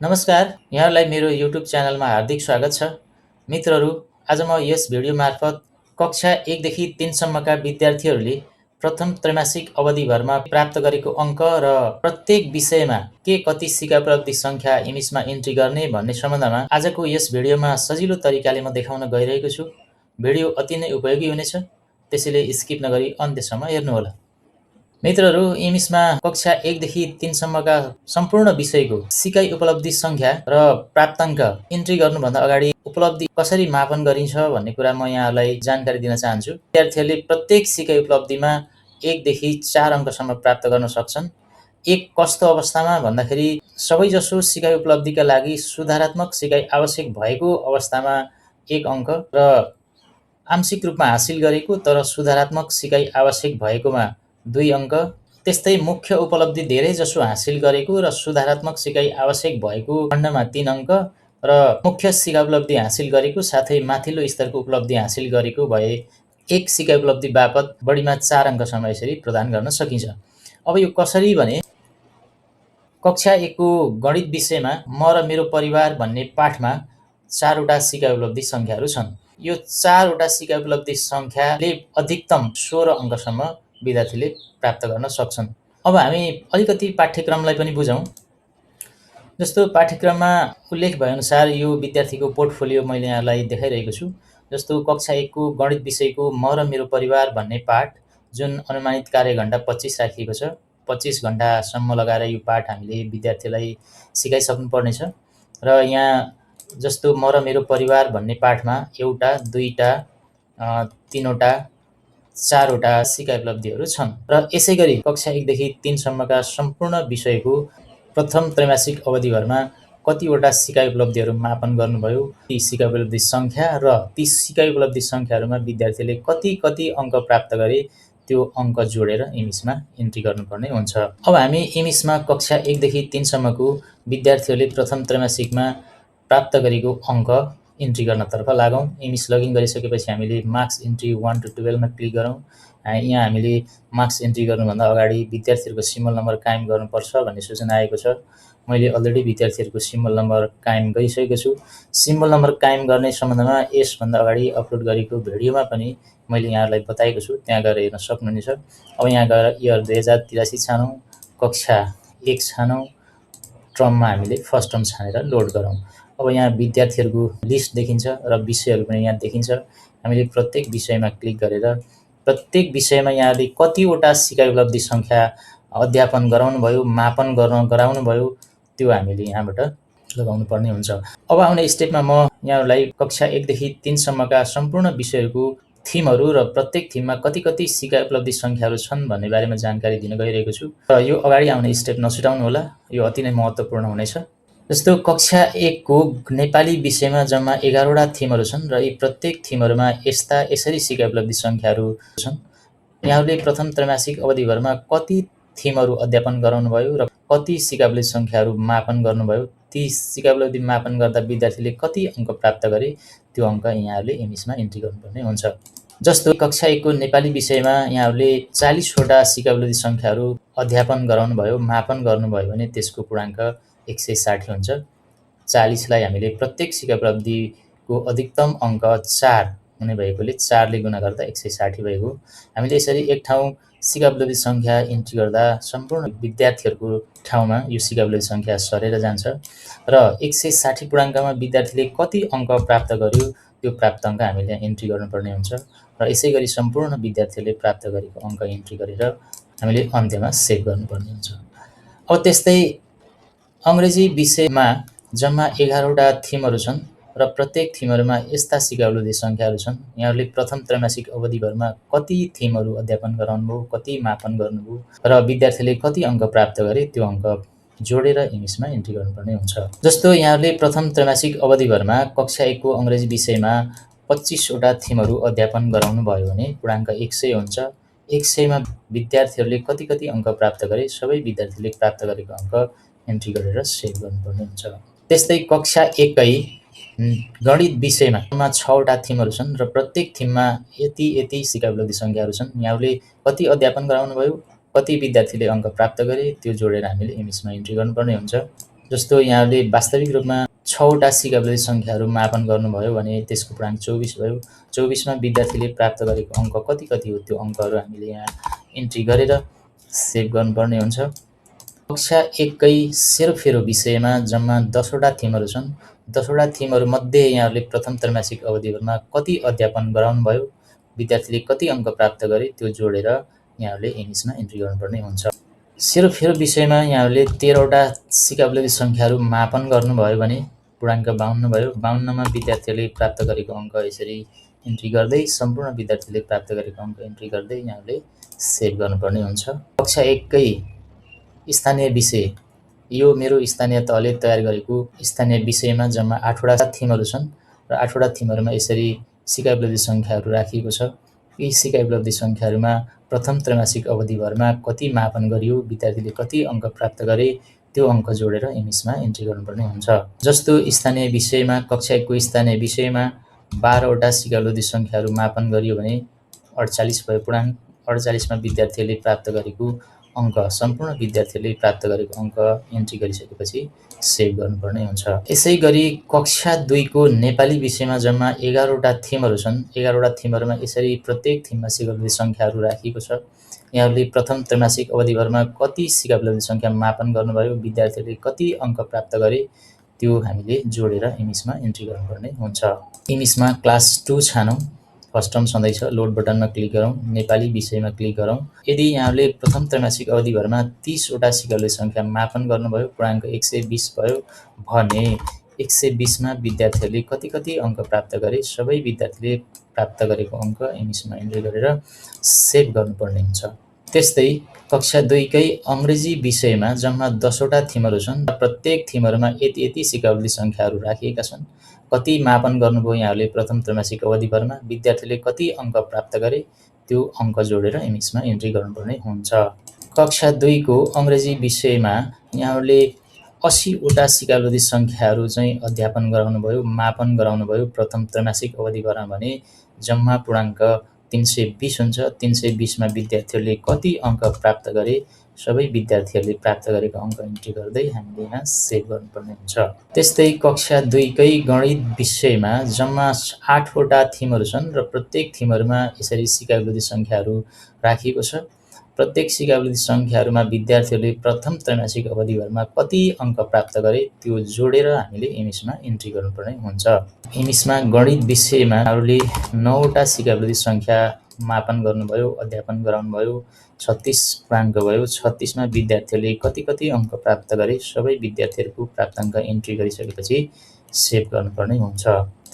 नमस्कार, यहाँलाई मेरो युट्युब च्यानलमा हार्दिक स्वागत छ। मित्रहरू, आज म यस भिडियो मार्फत कक्षा 1 देखि 3 सम्मका विद्यार्थीहरूले प्रथम त्रैमासिक अवधिभरमा प्राप्त गरेको अङ्क र प्रत्येक विषयमा के कति सिकाउपलब्धि सङ्ख्या इङ्ग्लिसमा इन्ट्री गर्ने भन्ने सम्बन्धमा आजको यस भिडियोमा सजिलो तरिकाले म देखाउन गइरहेको छु। भिडियो अति नै उपयोगी हुनेछ, त्यसैले स्किप नगरी अन्त्यसम्म हेर्नुहोला। मित्रहरू, इङ्ग्लिसमा कक्षा 1 देखि 3 सम्मका सम्पूर्ण विषयको सिकाइ उपलब्धि सङ्ख्या र प्राप्ताङ्क इन्ट्री गर्नुभन्दा अगाडि उपलब्धि कसरी मापन गरिन्छ भन्ने कुरा म यहाँहरूलाई जानकारी दिन चाहन्छु। विद्यार्थीहरूले प्रत्येक सिकाइ उपलब्धिमा 1 देखि 4 अङ्कसम्म प्राप्त गर्न सक्छन्। एक कस्तो अवस्थामा भन्दाखेरि सबैजसो सिकाइ उपलब्धिका लागि सुधारात्मक सिकाइ आवश्यक भएको अवस्थामा 1 अङ्क र आंशिक रूपमा हासिल गरेको तर सुधारात्मक सिकाइ आवश्यक भएकोमा 2 अङ्क, त्यस्तै मुख्य उपलब्धि धेरैजसो हासिल गरेको र सुधारात्मक सिकाइ आवश्यक भएको खण्डमा 3 अङ्क र मुख्य सिकाइ उपलब्धि हासिल गरेको साथै माथिल्लो स्तरको उपलब्धि हासिल गरेको भए 1 सिकाइ उपलब्धि बापत बढीमा 4 अङ्कसम्म यसरी प्रदान गर्न सकिन्छ। अब यो कसरी भने कक्षा 1 को गणित विषयमा म र मेरो परिवार भन्ने पाठमा 4 वटा सिकाइ उपलब्धि सङ्ख्याहरू छन्। यो 4 वटा सिकाइ उपलब्धि सङ्ख्याले अधिकतम 16 अङ्कसम्म विद्यार्थीले प्राप्त गर्न सक्छन्। अब हामी अलिकति पाठ्यक्रमलाई पनि बुझौँ। जस्तो पाठ्यक्रममा उल्लेख भएअनुसार यो विद्यार्थीको पोर्टफोलियो मैले यहाँलाई देखाइरहेको छु। जस्तो कक्षा 1 को गणित विषयको म र मेरो परिवार भन्ने पाठ, जुन अनुमानित कार्यघण्टा 25 राखिएको छ। 25 घण्टासम्म लगाएर यो पाठ हामीले विद्यार्थीलाई सिकाइसक्नु पर्नेछ। र यहाँ जस्तो म र मेरो परिवार भन्ने पाठमा 1, 2, 3 वटा 4 वटा सिकाइ उपलब्धिहरू छन्। र यसै गरी कक्षा 1 देखि 3 सम्मका सम्पूर्ण विषयको प्रथम त्रैमासिक अवधिभरमा कतिवटा सिकाइ उपलब्धिहरू मापन गर्नुभयो, ती सिकाइ उपलब्धि सङ्ख्या र ती सिकाइ उपलब्धि सङ्ख्याहरूमा विद्यार्थीले कति अङ्क प्राप्त गरे त्यो अङ्क जोडेर इङ्ग्लिसमा इन्ट्री गर्नुपर्ने हुन्छ। अब हामी इङ्ग्लिसमा कक्षा 1 देखि 3 सम्मको विद्यार्थीहरूले प्रथम त्रैमासिकमा प्राप्त गरेको अङ्क इन्ट्री गर्नतर्फ लागौँ। इङ्ग्लिस लगइन गरिसकेपछि हामीले मार्क्स इन्ट्री 1 to 12 मा क्लिक गरौँ। यहाँ हामीले मार्क्स इन्ट्री गर्नुभन्दा अगाडि विद्यार्थीहरूको सिम्बल नम्बर कायम गर्नुपर्छ भन्ने सूचना आएको छ। मैले अलरेडी विद्यार्थीहरूको सिम्बल नम्बर कायम गरिसकेको छु। सिम्बल नम्बर कायम गर्ने सम्बन्धमा यसभन्दा अगाडि अपलोड गरेको भिडियोमा पनि मैले यहाँहरूलाई बताएको छु, त्यहाँ गएर हेर्न सक्नुहुनेछ। अब यहाँ गएर इयर 2083 छानौँ, कक्षा 1 छानौँ, ट्रममा हामीले फर्स्ट टर्म छानेर लोड गरौँ। अब यहाँ विद्यार्थीहरूको लिस्ट देखिन्छ र विषयहरू पनि यहाँ देखिन्छ। हामीले प्रत्येक विषयमा क्लिक गरेर प्रत्येक विषयमा यहाँले कतिवटा सिकाइ उपलब्धि सङ्ख्या अध्यापन गराउनुभयो, मापन गराउनुभयो, त्यो हामीले यहाँबाट लगाउनु पर्ने हुन्छ। अब आउने स्टेपमा म यहाँहरूलाई कक्षा 1 देखि 3 सम्मका सम्पूर्ण विषयहरूको थिमहरू र प्रत्येक थिममा कति सिकाइ उपलब्धि सङ्ख्याहरू छन् भन्ने बारेमा जानकारी दिन गइरहेको छु। र यो अगाडि आउने स्टेप नछुटाउनु होला, यो अति नै महत्त्वपूर्ण हुनेछ। जस्तो कक्षा 1 को नेपाली विषयमा जम्मा 11 वटा थिमहरू छन् र यी प्रत्येक थिमहरूमा यसरी सिकाइ उपलब्धि सङ्ख्याहरू छन्। यहाँहरूले प्रथम त्रैमासिक अवधिभरमा कति थिमहरू अध्यापन गराउनुभयो र कति सिकाइ उपलब्धि सङ्ख्याहरू मापन गर्नुभयो, ती सिकाइ उपलब्धि मापन गर्दा विद्यार्थीले कति अङ्क प्राप्त गरे त्यो अङ्क यहाँहरूले इङ्ग्लिसमा इन्ट्री गर्नुपर्ने हुन्छ। जस्तो कक्षा 1 को नेपाली विषयमा यहाँहरूले 40 वटा सिकाइ उपलब्धि सङ्ख्याहरू अध्यापन गराउनुभयो, मापन गर्नुभयो भने त्यसको पूर्णाङ्क 160 हुन्छ। 40 लाई हामीले प्रत्येक सिकाइ उपलब्धिको अधिकतम अङ्क 4 हुने भएकोले 4 ले गुणा गर्दा 160 भएको। हामीले यसरी एक ठाउँ सिकाइ उपलब्धि सङ्ख्या इन्ट्री गर्दा सम्पूर्ण विद्यार्थीहरूको ठाउँमा यो सिकाइ उपलब्धि सङ्ख्या सरेर जान्छ र 160 पूर्णाङ्कमा विद्यार्थीले कति अङ्क प्राप्त गर्यो त्यो प्राप्ताङ्क हामीले इन्ट्री गर्नुपर्ने हुन्छ र यसै गरी सम्पूर्ण विद्यार्थीहरूले प्राप्त गरेको अङ्क इन्ट्री गरेर हामीले अन्त्यमा सेभ गर्नुपर्ने हुन्छ। अब त्यस्तै अङ्ग्रेजी विषयमा जम्मा 11 वटा थिमहरू छन् र प्रत्येक थिमहरूमा यस्ता सिकाइ उपलब्धि सङ्ख्याहरू छन्। यहाँहरूले प्रथम त्रैमासिक अवधिभरमा कति थिमहरू अध्यापन गराउनुभयो, कति मापन गर्नुभयो र विद्यार्थीले कति अङ्क प्राप्त गरे त्यो अङ्क जोडेर इङ्ग्लिसमा इन्ट्री गर्नुपर्ने हुन्छ। जस्तो यहाँहरूले प्रथम त्रैमासिक अवधिभरमा कक्षा 1 को अङ्ग्रेजी विषयमा 25 वटा थिमहरू अध्यापन गराउनु भयो भने पूर्णाङ्क 100 हुन्छ। 100 मा विद्यार्थीहरूले कति अङ्क प्राप्त गरे, सबै विद्यार्थीले प्राप्त गरेको अङ्क इन्ट्री गरेर सेभ गर्नुपर्ने हुन्छ। त्यस्तै कक्षा 1 कै गणित विषयमा 6 वटा थिमहरू छन् र प्रत्येक थिममा यति सिकाइ उपलब्धि सङ्ख्याहरू छन्। यहाँहरूले कति अध्यापन गराउनुभयो, कति विद्यार्थीले अङ्क प्राप्त गरे त्यो जोडेर हामीले इङ्ग्लिसमा इन्ट्री गर्नुपर्ने हुन्छ। जस्तो यहाँले वास्तविक रूपमा 6वटा सिकाब्लदी सङ्ख्याहरू मापन गर्नुभयो भने त्यसको पूर्णाङ्क 24 भयो। 24 मा विद्यार्थीले प्राप्त गरेको अङ्क कति कति हो त्यो अङ्कहरू हामीले यहाँ इन्ट्री गरेर सेभ गर्नुपर्ने हुन्छ। कक्षा 1 कै सेरोफेरो विषयमा जम्मा 10वटा थिमहरू छन्। 10वटा थिमहरूमध्ये यहाँहरूले प्रथम त्रैमासिक अवधिभरमा कति अध्यापन गराउनुभयो, विद्यार्थीले कति अङ्क प्राप्त गरे त्यो जोडेर यहाँहरूले इङ्ग्लिसमा इन्ट्री गर्नुपर्ने हुन्छ। सेरोफेरो विषयमा यहाँहरूले 13वटा सिकाब्लदी सङ्ख्याहरू मापन गर्नुभयो भने पूर्णाङ्क 52 भयो। 52 मा विद्यार्थीहरूले प्राप्त गरेको अङ्क यसरी इन्ट्री गर्दै सम्पूर्ण विद्यार्थीले प्राप्त गरेको अङ्क इन्ट्री गर्दै यहाँहरूले सेभ गर्नुपर्ने हुन्छ। कक्षा 1 कै स्थानीय विषय, यो मेरो स्थानीय तहले तयार गरेको स्थानीय विषयमा जम्मा 8वटा थिमहरू छन् र 8वटा थिमहरूमा यसरी सिकाब्लदी सङ्ख्याहरू राखिएको छ। यी सिकाब्लदी सङ्ख्याहरूमा प्रथम त्रैमासिक अवधिभरमा कति मापन गरियो, विद्यार्थीले कति अङ्क प्राप्त गरे त्यो अङ्क जोडेर इङ्ग्लिसमा इन्ट्री गर्नुपर्ने हुन्छ। जस्तो स्थानीय विषयमा कक्षा 1 को स्थानीय विषयमा 12वटा सिकाब्लदी सङ्ख्याहरू मापन गरियो भने 48 भयो पूर्णाङ्क। 48 मा विद्यार्थीहरूले प्राप्त गरेको अङ्क, सम्पूर्ण विद्यार्थीहरूले प्राप्त गरेको अङ्क इन्ट्री गरिसकेपछि सेभ गर्नुपर्ने हुन्छ। यसै गरी कक्षा 2 को नेपाली विषयमा जम्मा 11वटा थिमहरू छन्। 11वटा थिमहरूमा यसरी प्रत्येक थिममा सिकाब्लदी सङ्ख्याहरू राखिएको छ। यहाँहरूले प्रथम त्रैमासिक अवधिभरमा कति सिकाब्लदी सङ्ख्या मापन गर्नुभयो, विद्यार्थीहरूले कति अङ्क प्राप्त गरे त्यो हामीले जोडेर इङ्ग्लिसमा इन्ट्री गर्नुपर्ने हुन्छ। इङ्ग्लिसमा क्लास 2 छानौँ। फर्स्ट टर्म छँदैछ, लोड बटनमा क्लिक गरौँ, नेपाली विषयमा क्लिक गरौँ। यदि यहाँहरूले प्रथम त्रैमासिक अवधिभरमा 30वटा सिकाब्लदी सङ्ख्या मापन गर्नुभयो, पूर्णाङ्क 120 भयो भने 120 मा विद्यार्थीहरूले कति कति अङ्क प्राप्त गरे, सबै विद्यार्थीले प्राप्त गरेको अङ्क इङ्ग्लिसमा इन्ट्री गरेर सेभ गर्नुपर्ने हुन्छ। त्यस्तै कक्षा 2 कै अङ्ग्रेजी विषयमा जम्मा 10वटा थिमहरू छन्। प्रत्येक थिमहरूमा यति यति सिकाब्लदी सङ्ख्याहरू राखिएका छन्। कति मापन गर्नुभयो यहाँहरूले प्रथम त्रैमासिक अवधिभरमा, विद्यार्थीले कति अङ्क प्राप्त गरे त्यो अङ्क जोडेर इङ्ग्लिसमा इन्ट्री गर्नुपर्ने हुन्छ। कक्षा 2 को अङ्ग्रेजी विषयमा यहाँहरूले 80वटा सिकाब्लदी सङ्ख्याहरू चाहिँ अध्यापन गराउनुभयो, मापन गराउनुभयो प्रथम त्रैमासिक अवधिभरमा भने जम्मा पूर्णाङ्क 320 हुन्छ। 320 मा विद्यार्थीहरूले कति अङ्क प्राप्त गरे, सबै विद्यार्थीहरूले प्राप्त गरेको अङ्क इन्ट्री गर्दै हामीले यहाँ सेभ गर्नुपर्ने हुन्छ। त्यस्तै कक्षा 2 कै गणित विषयमा जम्मा 8वटा थिमहरू छन् र प्रत्येक थिमहरूमा यसरी सिकाब्लदी सङ्ख्याहरू राखिएको छ। प्रत्येक सिकाब्लदी सङ्ख्याहरूमा विद्यार्थीहरूले प्रथम त्रैमासिक अवधिभरमा कति अङ्क प्राप्त गरे त्यो जोडेर हामीले इङ्ग्लिसमा इन्ट्री गर्नुपर्ने हुन्छ। इङ्ग्लिसमा गणित विषयमा यहाँहरूले 9वटा सिकाब्लदी सङ्ख्या मापन गर्नुभयो, अध्यापन गराउनुभयो, 36 पूर्णाङ्क भयो। 36 मा विद्यार्थीहरूले कति कति अङ्क प्राप्त गरे, सबै विद्यार्थीहरूको प्राप्ताङ्क इन्ट्री गरिसकेपछि सेभ गर्नुपर्ने हुन्छ।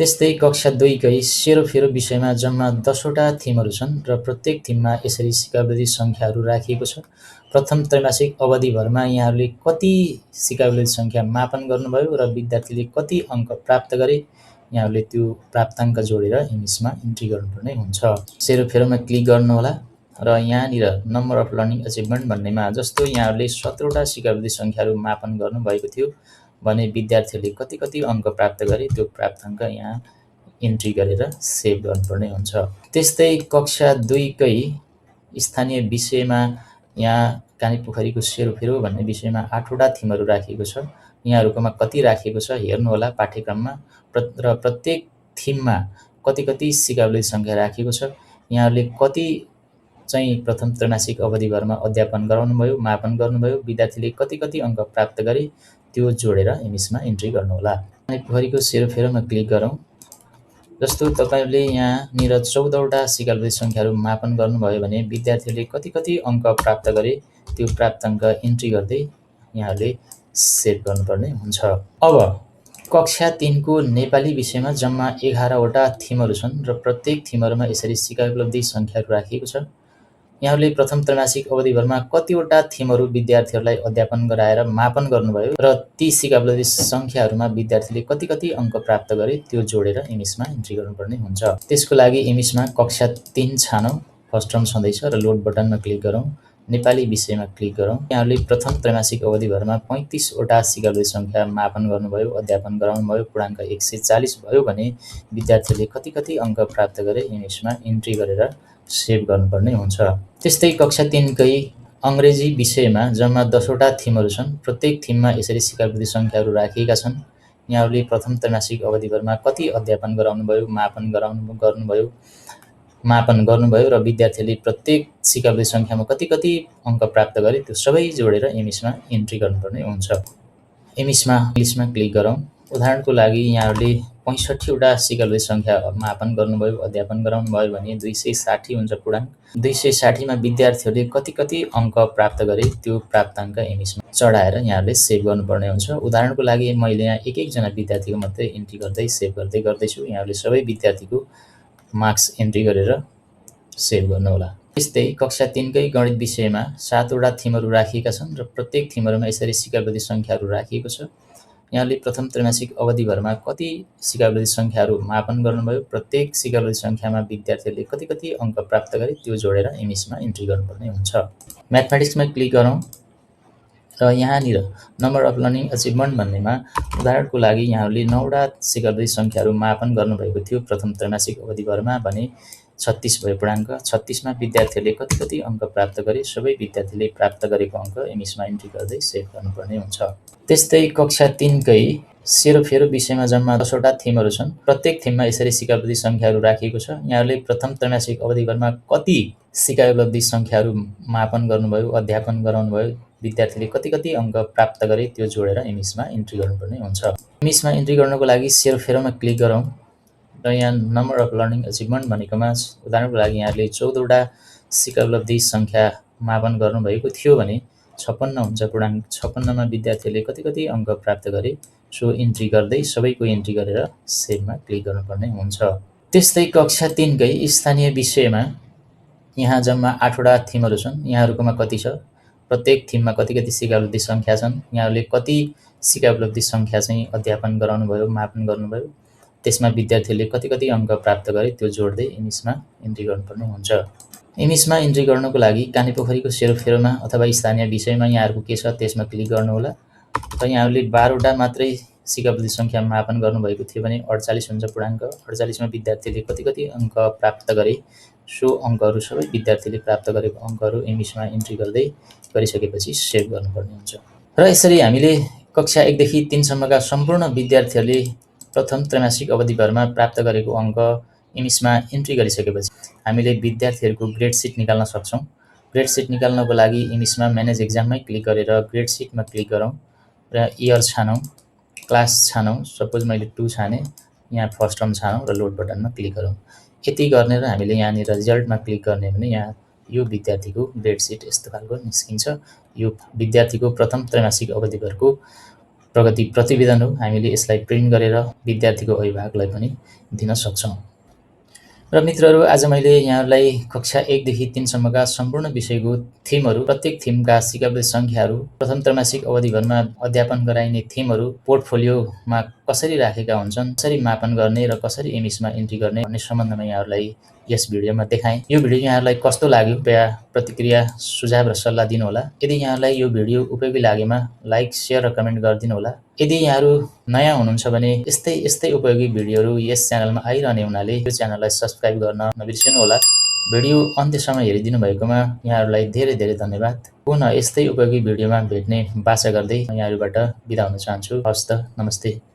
त्यस्तै कक्षा 2 कै सेरोफेरो विषयमा जम्मा 10वटा थिमहरू छन् र प्रत्येक थिममा यसरी सिकाब्लदी सङ्ख्याहरू राखिएको छ। प्रथम त्रैमासिक अवधिभरमा यहाँहरूले कति सिकाब्लदी सङ्ख्या मापन गर्नुभयो र विद्यार्थीले कति अङ्क प्राप्त गरे यहाँहरूले त्यो प्राप्ताङ्क जोडेर इङ्ग्लिसमा इन्ट्री गर्नुपर्ने हुन्छ। सेरोफेरोमा क्लिक गर्नुहोला र यहाँनिर नम्बर अफ लर्निङ अचिभमेन्ट भन्नेमा जस्तो यहाँहरूले 17वटा सिकाब्लदी सङ्ख्याहरू मापन गर्नुभएको थियो भने विद्यार्थीहरूले कति कति अङ्क प्राप्त गरे त्यो प्राप्ताङ्क यहाँ इन्ट्री गरेर सेभ गर्नुपर्ने हुन्छ। त्यस्तै कक्षा 2 कै स्थानीय विषयमा यहाँ कानीपोखरीको सेरोफेरो भन्ने विषयमा 8वटा थिमहरू राखिएको छ। यहाँहरूकोमा कति राखिएको छ हेर्नुहोला पाठ्यक्रममा र प्रत्येक थिममा कति कति सिकाब्लदी सङ्ख्या राखिएको छ। यहाँहरूले कति चाहिँ प्रथम त्रैमासिक अवधिभरमा अध्यापन गराउनुभयो, मापन गर्नुभयो, विद्यार्थीले कति कति अङ्क प्राप्त गरे त्यो जोडेर इङ्ग्लिसमा इन्ट्री गर्नुहोला। कानीपोखरीको सेरोफेरोमा क्लिक गरौँ। जस्तो तपाईँहरूले यहाँनिर 14वटा सिकाब्लदी सङ्ख्याहरू मापन गर्नुभयो भने विद्यार्थीहरूले कति कति अङ्क प्राप्त गरे त्यो प्राप्ताङ्क इन्ट्री गर्दै यहाँहरूले सेभ गर्नुपर्ने हुन्छ। अब कक्षा 3 को नेपाली विषयमा जम्मा 11वटा थिमहरू छन् र प्रत्येक थिमहरूमा यसरी सिकाब्लदी सङ्ख्याहरू राखिएको छ। यहाँहरूले प्रथम त्रैमासिक अवधिभरमा कतिवटा थिमहरू विद्यार्थीहरूलाई अध्यापन गराएर मापन गर्नुभयो र ती सिकाब्लदी सङ्ख्याहरूमा विद्यार्थीले कति कति अङ्क प्राप्त गरे त्यो जोडेर इङ्ग्लिसमा इन्ट्री गर्नुपर्ने हुन्छ। त्यसको लागि इङ्ग्लिसमा कक्षा 3 छानौँ। फर्स्ट टर्म छँदैछ र लोड बटनमा क्लिक गरौँ, नेपाली विषयमा क्लिक गरौँ। यहाँहरूले प्रथम त्रैमासिक अवधिभरमा 35वटा सिकाब्लदी सङ्ख्या मापन गर्नुभयो, अध्यापन गराउनुभयो, पूर्णाङ्क 140 भयो भने विद्यार्थीहरूले कति कति अङ्क प्राप्त गरे इङ्ग्लिसमा इन्ट्री गरेर सेभ गर्नुपर्ने हुन्छ। त्यस्तै कक्षा 3 कै अङ्ग्रेजी विषयमा जम्मा 10वटा थिमहरू छन्। प्रत्येक थिममा यसरी सिकावृत्ति सङ्ख्याहरू राखिएका छन्। यहाँहरूले प्रथम त्रैमासिक अवधिभरमा कति अध्यापन गराउनुभयो, मापन गर्नुभयो र विद्यार्थीले प्रत्येक सिकावृत्ति सङ्ख्यामा कति कति अङ्क प्राप्त गरे त्यो सबै जोडेर एमइसमा इन्ट्री गर्नुपर्ने हुन्छ। एमइसमा इङ्ग्लिसमा क्लिक गरौँ। उदाहरणको लागि यहाँहरूले 65वटा सिकावृत्ति सङ्ख्या मापन गर्नुभयो, अध्यापन गराउनुभयो भने 260 हुन्छ पूर्णाङ्क। 260मा विद्यार्थीहरूले कति कति अङ्क प्राप्त गरे त्यो प्राप्ताङ्क एमइसमा चढाएर यहाँहरूले सेभ गर्नुपर्ने हुन्छ। उदाहरणको लागि मैले यहाँ एक एकजना विद्यार्थीको मात्रै इन्ट्री गर्दै सेभ गर्दैछु। यहाँहरूले सबै विद्यार्थीको मार्क्स इन्ट्री गरेर सेभ गर्नुहोला। त्यस्तै कक्षा 3कै गणित विषयमा 7वटा थिमहरू राखिएका छन् र प्रत्येक थिमहरूमा यसरी सिकावृत्ति सङ्ख्याहरू राखिएको छ। यहाँले प्रथम त्रैमासिक अवधिभरमा कति सिकावृत्ति सङ्ख्याहरू मापन गर्नुभयो, प्रत्येक सिकावृत्ति सङ्ख्यामा विद्यार्थीहरूले कति कति अङ्क प्राप्त गरे त्यो जोडेर एमइसमा इन्ट्री गर्नुपर्ने हुन्छ। म्याथमेटिक्समा क्लिक गरौँ र यहाँनिर नम्बर अफ लर्निङ अचिभमेन्ट भन्नेमा उदाहरणको लागि यहाँहरूले 9वटा सिकावृत्ति सङ्ख्याहरू मापन गर्नुभएको थियो प्रथम त्रैमासिक अवधिभरमा भने 36 भयो पूर्णाङ्क। 36मा विद्यार्थीहरूले कति कति अङ्क प्राप्त गरे सबै विद्यार्थीले प्राप्त गरेको अङ्क एमइसमा इन्ट्री गर्दै सेभ गर्नुपर्ने हुन्छ। त्यस्तै कक्षा 3कै सेरोफेरो विषयमा जम्मा 10वटा थिमहरू छन्। प्रत्येक थिममा यसरी सिकावृत्ति सङ्ख्याहरू राखिएको छ। यहाँहरूले प्रथम त्रैमासिक अवधिभरमा कति सिकावृत्ति सङ्ख्याहरू मापन गर्नुभयो, अध्यापन गराउनुभयो, विद्यार्थीले कति कति अङ्क प्राप्त गरे त्यो जोडेर एमइसमा इन्ट्री गर्नुपर्ने हुन्छ। एमइसमा इन्ट्री गर्नको लागि सेरोफेरोमा क्लिक गरौँ र यहाँ नम्बर अफ लर्निङ अचिभमेन्ट भनेकोमा उदाहरणको लागि यहाँले 14वटा सिकावृत्ति सङ्ख्या मापन गर्नुभएको थियो भने 56 हुन्छ पूर्णाङ्क। 56मा विद्यार्थीहरूले कति कति अङ्क प्राप्त गरे सो इन्ट्री गर्दै सबैको इन्ट्री गरेर सेभमा क्लिक गर्नुपर्ने हुन्छ। त्यस्तै कक्षा 3कै स्थानीय विषयमा यहाँ जम्मा 8वटा थिमहरू छन्। यहाँहरूकोमा कति छ, प्रत्येक थिममा कति कति सिकावृत्ति सङ्ख्या छन्, यहाँहरूले कति सिकावृत्ति सङ्ख्या चाहिँ अध्यापन गराउनुभयो, मापन गर्नुभयो, त्यसमा विद्यार्थीहरूले कति कति अङ्क प्राप्त गरे त्यो जोड्दै एमइसमा इन्ट्री गर्नुपर्ने हुन्छ। एमइसमा इन्ट्री गर्नको लागि कानेपोखरीको सेरोफेरोमा अथवा स्थानीय विषयमा यहाँहरूको के छ त्यसमा क्लिक गर्नुहोला र यहाँहरूले 12वटा मात्रै सिकावृत्ति सङ्ख्या मापन गर्नुभएको थियो भने 48 हुन्छ पूर्णाङ्क। 48मा विद्यार्थीले कति कति अङ्क प्राप्त गरे सो अङ्कहरू सबै विद्यार्थीले प्राप्त गरेको अङ्कहरू एमइसमा इन्ट्री गर्दै गरिसकेपछि सेभ गर्नुपर्ने हुन्छ। र यसरी हामीले कक्षा 1 देखि 3 सम्मका सम्पूर्ण विद्यार्थीहरूले प्रथम त्रैमासिक अवधिभरमा प्राप्त गरेको अङ्क एमइसमा इन्ट्री गरिसकेपछि हामीले विद्यार्थीहरूको ग्रेड सिट निकाल्न सक्छौँ। ग्रेड सिट निकाल्नको लागि एमइसमा म्यानेज एक्जाममै क्लिक गरेर ग्रेड सिटमा क्लिक गरौँ र इयर छानौँ, क्लास छानौँ। सपोज मैले 2 छाने, यहाँ फर्स्ट टर्म छानौँ र लोड बटनमा क्लिक गरौँ। यति गर्ने र हामीले यहाँनिर रिजल्टमा क्लिक गर्ने भने यहाँ यो विद्यार्थीको ग्रेड सिट यस्तो खालको निस्किन्छ। यो विद्यार्थीको प्रथम त्रैमासिक अवधिभरको प्रगति प्रतिवेदन हो। हामीले यसलाई प्रिन्ट गरेर विद्यार्थीको अभिभावकलाई पनि दिन सक्छौँ। र मित्रहरू, आज मैले यहाँहरूलाई कक्षा 1 देखि 3 सम्मका सम्पूर्ण विषयको थिमहरू, प्रत्येक थिमका सिकावृत्ति सङ्ख्याहरू, प्रथम त्रैमासिक अवधिभरमा अध्यापन गराइने थिमहरू पोर्टफोलियोमा कसरी राखेका हुन्छन्, कसरी मापन गर्ने र कसरी एमइसमा इन्ट्री गर्ने भन्ने सम्बन्धमा यहाँहरूलाई यस भिडियोमा देखाएँ। यो भिडियो यहाँहरूलाई कस्तो लाग्यो कृपया प्रतिक्रिया, सुझाव र सल्लाह दिनुहोला। यदि यहाँलाई यो भिडियो उपयोगी लागेमा लाइक, सेयर र कमेन्ट गरिदिनु होला। यदि यहाँहरू नयाँ हुनुहुन्छ भने यस्तै उपयोगी भिडियोहरू यस च्यानलमा आइरहने हुनाले यो च्यानललाई सब्स्क्राइब गर्न नबिर्सिनु होला। भिडियो अन्त्यसम्म हेरिदिनु भएकोमा यहाँहरूलाई धेरै धेरै धन्यवाद। पुनः यस्तै उपयोगी भिडियोमा भेट्ने बाचा गर्दै यहाँहरूबाट बिदा हुन चाहन्छु। हवस् त, नमस्ते।